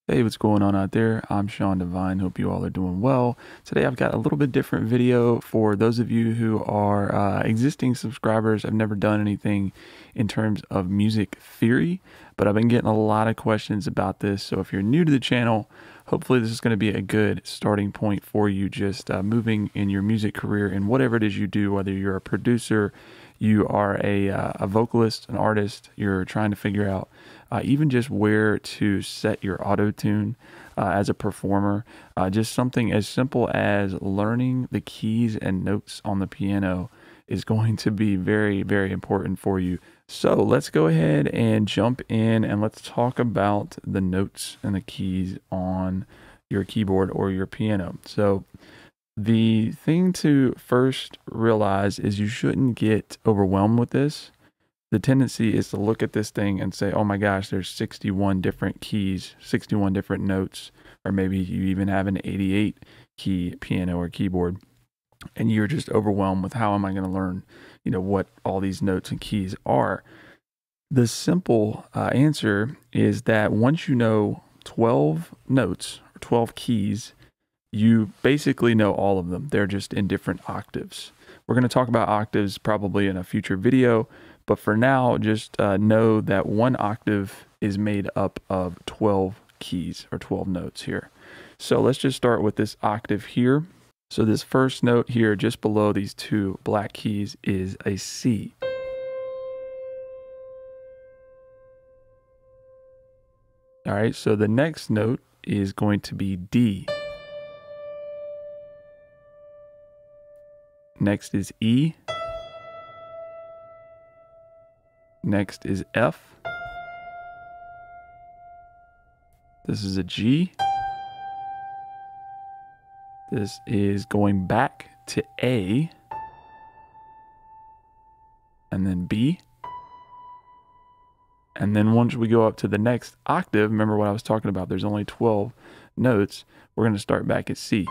Hey, what's going on out there? I'm Sean Devine. Hope you all are doing well. Today I've got a little bit different video for those of you who are existing subscribers. I've never done anything in terms of music theory, but I've been getting a lot of questions about this. So if you're new to the channel, hopefully this is going to be a good starting point for you just moving in your music career and whatever it is you do, whether you're a producer, you are a vocalist, an artist, you're trying to figure out even just where to set your auto tune as a performer. Just something as simple as learning the keys and notes on the piano is going to be very, very important for you. So let's go ahead and jump in and let's talk about the notes and the keys on your keyboard or your piano. So the thing to first realize is you shouldn't get overwhelmed with this. The tendency is to look at this thing and say, oh my gosh, there's 61 different keys, 61 different notes, or maybe you even have an 88 key piano or keyboard, and you're just overwhelmed with how am I going to learn, what all these notes and keys are. The simple answer is that once you know 12 notes or 12 keys, you basically know all of them. They're just in different octaves. We're going to talk about octaves probably in a future video, but for now, just know that one octave is made up of 12 keys or 12 notes here. So let's just start with this octave here. So this first note here, just below these two black keys, is a C. All right, so the next note is going to be D. Next is E. Next is F. This is a G. This is going back to A. And then B. And then once we go up to the next octave, remember what I was talking about, there's only 12 notes, we're going to start back at C.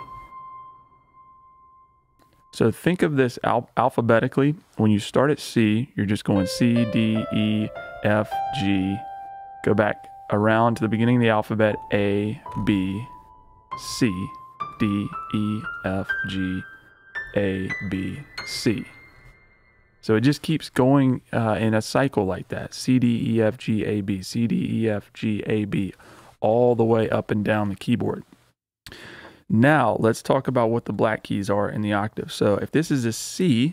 So think of this alphabetically. When you start at C, you're just going C, D, E, F, G. Go back around to the beginning of the alphabet, A, B, C, D, E, F, G, A, B, C. So it just keeps going in a cycle like that. C, D, E, F, G, A, B, C, D, E, F, G, A, B, all the way up and down the keyboard. Now, let's talk about what the black keys are in the octave. So if this is a C,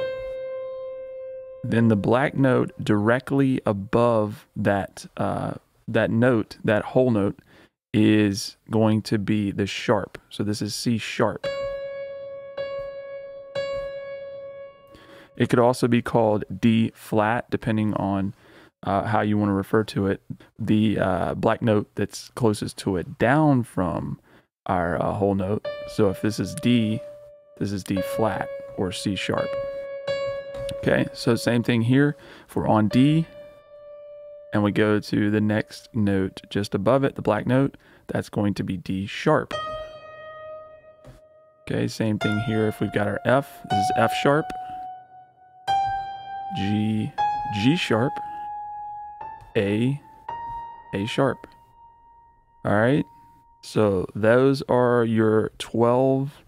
then the black note directly above that, that note, that whole note, is going to be the sharp. So this is C sharp. It could also be called D flat, depending on how you want to refer to it. The black note that's closest to it down from our whole note. So if this is D flat or C sharp. Okay, so same thing here. If we're on D and we go to the next note just above it, the black note, that's going to be D sharp. Okay, same thing here. If we've got our F, this is F sharp, G sharp, A sharp. All right. So those are your 12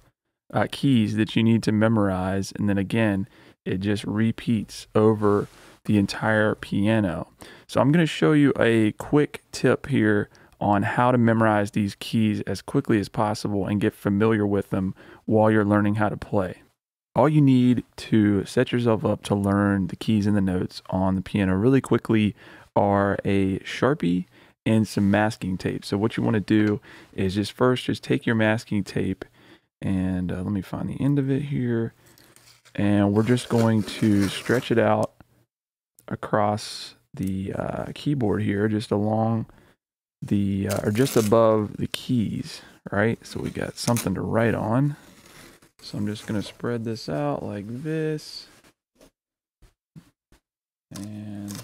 keys that you need to memorize. And then again, it just repeats over the entire piano. So I'm going to show you a quick tip here on how to memorize these keys as quickly as possible and get familiar with them while you're learning how to play. All you need to set yourself up to learn the keys and the notes on the piano really quickly are a Sharpie and some masking tape. So what you want to do is just take your masking tape and let me find the end of it here. And we're just going to stretch it out across the keyboard here, just along the, or just above the keys, right? So we got something to write on. So I'm just going to spread this out like this and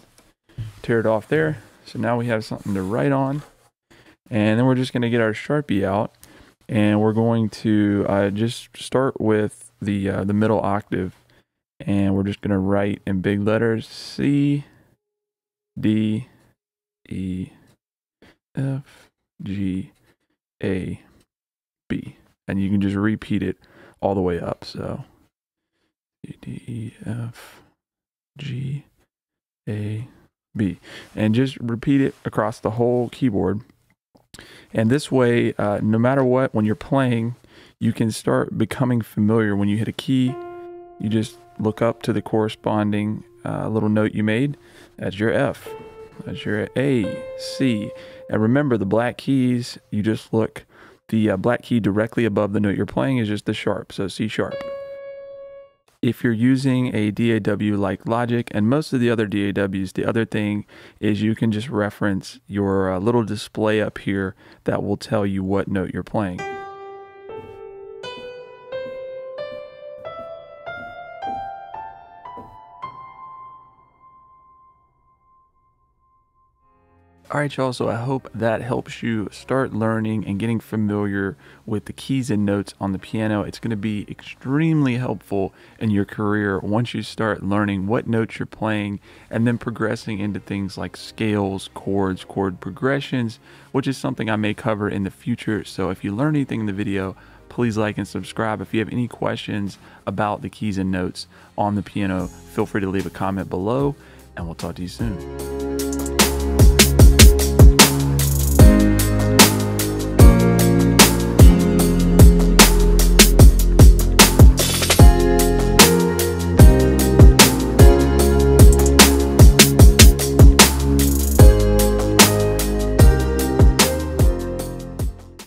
tear it off there. So now we have something to write on, and then we're just going to get our Sharpie out, and we're going to just start with the middle octave, and we're just going to write in big letters C, D, E, F, G, A, B. And you can just repeat it all the way up. So C, D, E, F, G, A, B. And just repeat it across the whole keyboard. And this way, no matter what, when you're playing, you can start becoming familiar. When you hit a key, you just look up to the corresponding little note you made. That's your F. That's your A, C. And remember, the black keys, you just look, the black key directly above the note you're playing is just the sharp, so C sharp. If you're using a DAW like Logic and most of the other DAWs, the other thing is you can just reference your little display up here that will tell you what note you're playing. All right, y'all, so I hope that helps you start learning and getting familiar with the keys and notes on the piano. It's going to be extremely helpful in your career once you start learning what notes you're playing and then progressing into things like scales, chords, chord progressions, which is something I may cover in the future. So if you learn anything in the video, please like and subscribe. If you have any questions about the keys and notes on the piano, feel free to leave a comment below, and we'll talk to you soon.